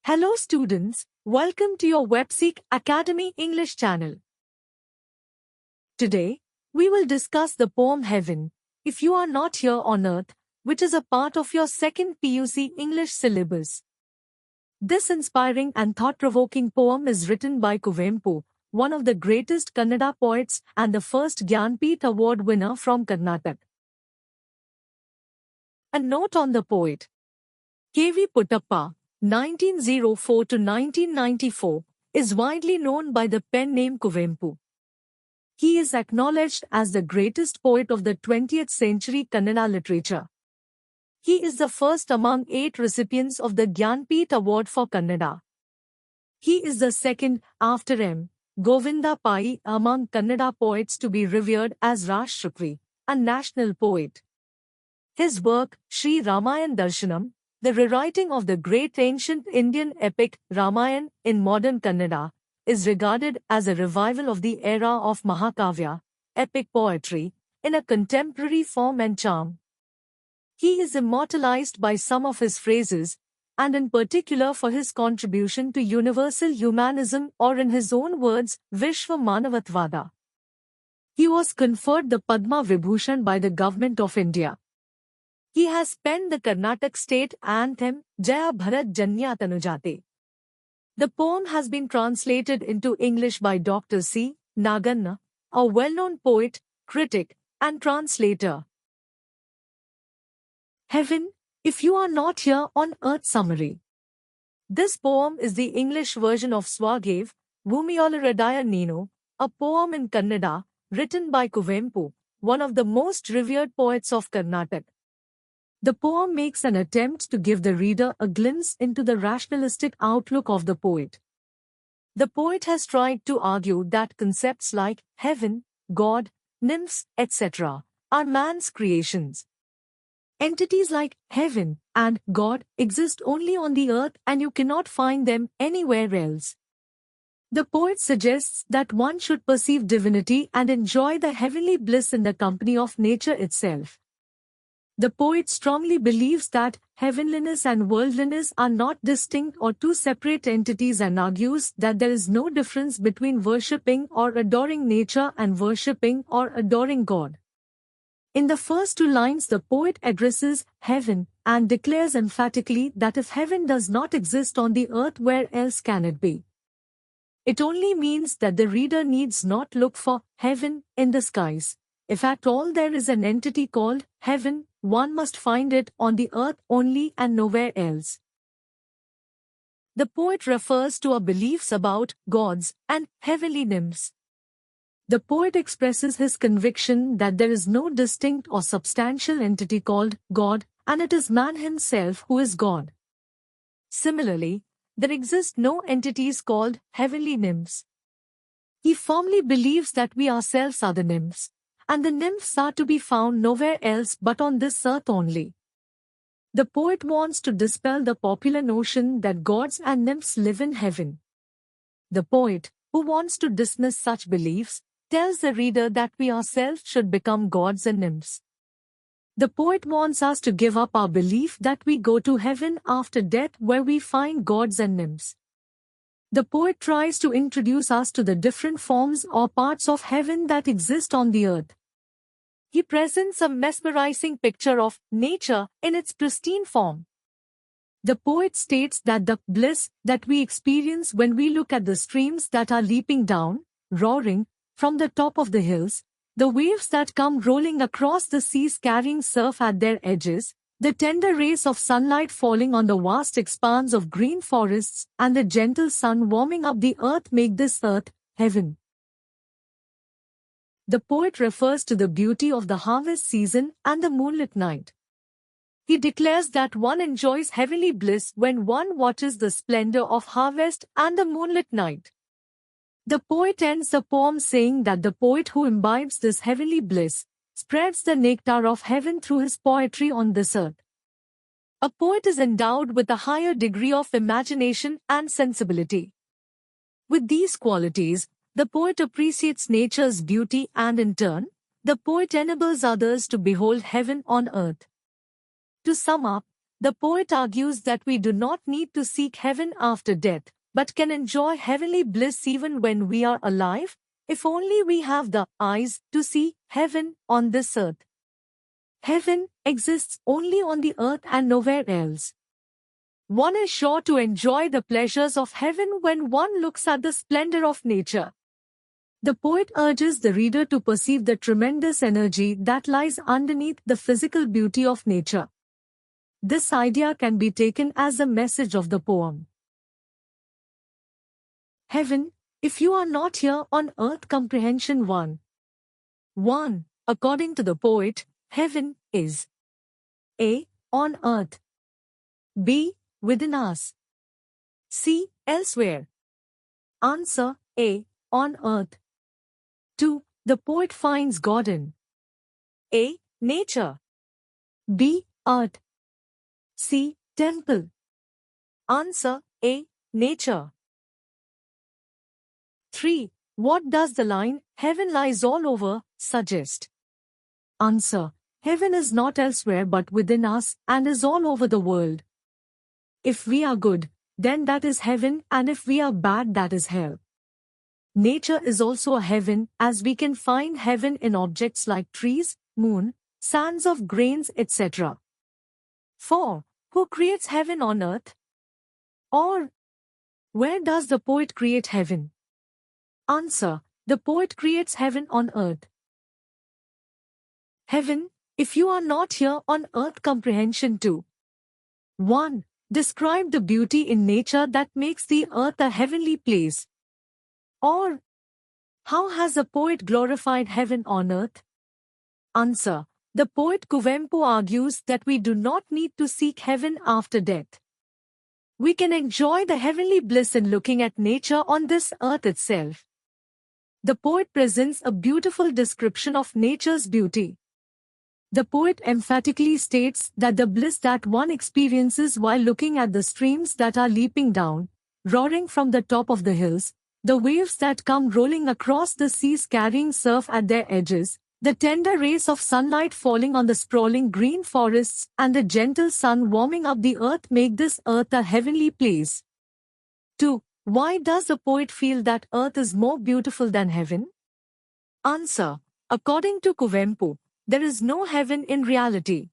Hello students, welcome to your WebSeek.Academy English channel. Today, we will discuss the poem Heaven, If You Are Not Here on Earth, which is a part of your second PUC English syllabus. This inspiring and thought-provoking poem is written by Kuvempu, one of the greatest Kannada poets and the first Jnanpith Award winner from Karnataka. A note on the poet. K.V. Puttappa, 1904 to 1994, is widely known by the pen name Kuvempu. He is acknowledged as the greatest poet of the 20th century Kannada literature. He is the first among 8 recipients of the Jnanpith Award for Kannada. He is the second, after M. Govinda Pai, among Kannada poets to be revered as Rashtrapati, a national poet. His work, Sri Ramayan Darshanam, the rewriting of the great ancient Indian epic Ramayana in modern Kannada, is regarded as a revival of the era of Mahakavya, epic poetry, in a contemporary form and charm. He is immortalized by some of his phrases, and in particular for his contribution to universal humanism, or in his own words, Vishwa Manavatvada. He was conferred the Padma Vibhushan by the Government of India. He has penned the Karnataka state anthem, Jaya Bharat Janya Tanujate. The poem has been translated into English by Dr. C. Naganna, a well-known poet, critic, and translator. Heaven, If You Are Not Here on Earth Summary. This poem is the English version of Swagave, Bhumiyolaradaya Nino, a poem in Kannada, written by Kuvempu, one of the most revered poets of Karnataka. The poem makes an attempt to give the reader a glimpse into the rationalistic outlook of the poet. The poet has tried to argue that concepts like heaven, God, nymphs, etc. are man's creations. Entities like heaven and God exist only on the earth and you cannot find them anywhere else. The poet suggests that one should perceive divinity and enjoy the heavenly bliss in the company of nature itself. The poet strongly believes that heavenliness and worldliness are not distinct or two separate entities and argues that there is no difference between worshipping or adoring nature and worshipping or adoring God. In the first 2 lines, the poet addresses heaven and declares emphatically that if heaven does not exist on the earth, where else can it be? It only means that the reader needs not look for heaven in the skies. If at all there is an entity called heaven, one must find it on the earth only and nowhere else. The poet refers to our beliefs about gods and heavenly nymphs. The poet expresses his conviction that there is no distinct or substantial entity called God, and it is man himself who is God. Similarly, there exist no entities called heavenly nymphs. He firmly believes that we ourselves are the nymphs, and the nymphs are to be found nowhere else but on this earth only. The poet wants to dispel the popular notion that gods and nymphs live in heaven. The poet, who wants to dismiss such beliefs, tells the reader that we ourselves should become gods and nymphs. The poet wants us to give up our belief that we go to heaven after death where we find gods and nymphs. The poet tries to introduce us to the different forms or parts of heaven that exist on the earth. He presents a mesmerizing picture of nature in its pristine form. The poet states that the bliss that we experience when we look at the streams that are leaping down, roaring, from the top of the hills, the waves that come rolling across the seas carrying surf at their edges, the tender rays of sunlight falling on the vast expanse of green forests, and the gentle sun warming up the earth make this earth heaven. The poet refers to the beauty of the harvest season and the moonlit night. He declares that one enjoys heavenly bliss when one watches the splendor of harvest and the moonlit night. The poet ends the poem saying that the poet who imbibes this heavenly bliss spreads the nectar of heaven through his poetry on this earth. A poet is endowed with a higher degree of imagination and sensibility. With these qualities, the poet appreciates nature's beauty and in turn, the poet enables others to behold heaven on earth. To sum up, the poet argues that we do not need to seek heaven after death, but can enjoy heavenly bliss even when we are alive, if only we have the eyes to see heaven on this earth. Heaven exists only on the earth and nowhere else. One is sure to enjoy the pleasures of heaven when one looks at the splendor of nature. The poet urges the reader to perceive the tremendous energy that lies underneath the physical beauty of nature. This idea can be taken as a message of the poem. Heaven, if you are not here on earth. Comprehension 1. 1. According to the poet, heaven is A. On earth, B. Within us, C. Elsewhere. Answer A. On earth. 2. The poet finds God in A. Nature, B. Earth, C. Temple. Answer A. Nature. 3. What does the line, heaven lies all over, suggest? Answer. Heaven is not elsewhere but within us and is all over the world. If we are good, then that is heaven, and if we are bad, that is hell. Nature is also a heaven, as we can find heaven in objects like trees, moon, sands of grains, etc. 4. Who creates heaven on earth? Or, where does the poet create heaven? Answer. The poet creates heaven on earth. Heaven, if you are not here on earth. Comprehension 2. 1. Describe the beauty in nature that makes the earth a heavenly place. Or, how has a poet glorified heaven on earth? Answer. The poet Kuvempu argues that we do not need to seek heaven after death. We can enjoy the heavenly bliss in looking at nature on this earth itself. The poet presents a beautiful description of nature's beauty. The poet emphatically states that the bliss that one experiences while looking at the streams that are leaping down, roaring from the top of the hills, the waves that come rolling across the seas carrying surf at their edges, the tender rays of sunlight falling on the sprawling green forests, and the gentle sun warming up the earth make this earth a heavenly place. 2. Why does the poet feel that earth is more beautiful than heaven? Answer. According to Kuvempu, there is no heaven in reality.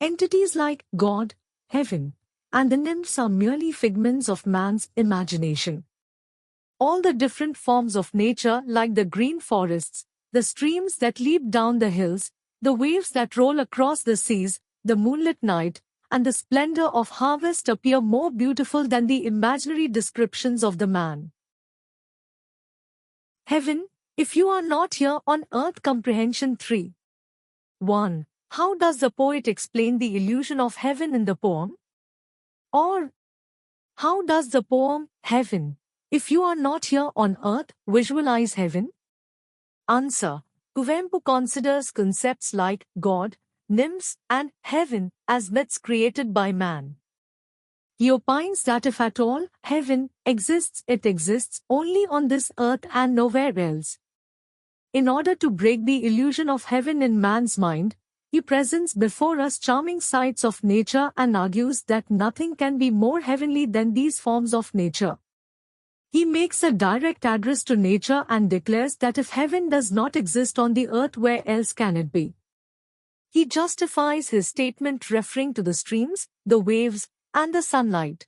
Entities like God, heaven, and the nymphs are merely figments of man's imagination. All the different forms of nature, like the green forests, the streams that leap down the hills, the waves that roll across the seas, the moonlit night, and the splendor of harvest appear more beautiful than the imaginary descriptions of the man. Heaven, if you are not here on earth. Comprehension 3. 1. How does the poet explain the illusion of heaven in the poem? Or, how does the poem, Heaven, if you are not here on earth, visualize heaven? Answer. Kuvempu considers concepts like God, nymphs, and heaven as myths created by man. He opines that if at all heaven exists, it exists only on this earth and nowhere else. In order to break the illusion of heaven in man's mind, he presents before us charming sights of nature and argues that nothing can be more heavenly than these forms of nature. He makes a direct address to nature and declares that if heaven does not exist on the earth, where else can it be? He justifies his statement referring to the streams, the waves, and the sunlight.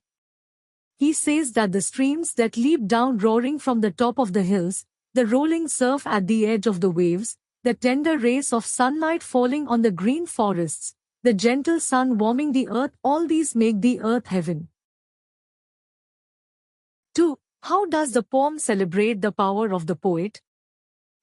He says that the streams that leap down roaring from the top of the hills, the rolling surf at the edge of the waves, the tender rays of sunlight falling on the green forests, the gentle sun warming the earth, all these make the earth heaven. 2. How does the poem celebrate the power of the poet?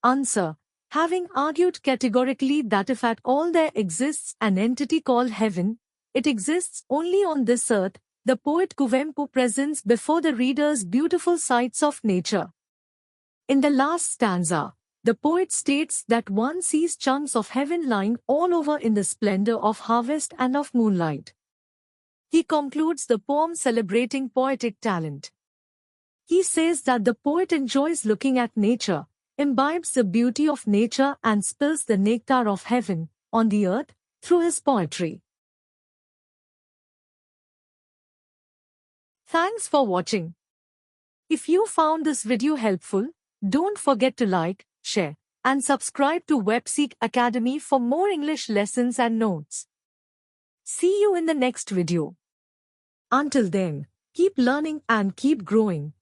Answer. Having argued categorically that if at all there exists an entity called heaven, it exists only on this earth, the poet Kuvempu presents before the readers beautiful sights of nature. In the last stanza, the poet states that one sees chunks of heaven lying all over in the splendor of harvest and of moonlight. He concludes the poem celebrating poetic talent. He says that the poet enjoys looking at nature, imbibes the beauty of nature and spills the nectar of heaven on the earth through his poetry. Thanks for watching. If you found this video helpful, don't forget to like, share, and subscribe to WebSeek Academy for more English lessons and notes. See you in the next video. Until then, keep learning and keep growing.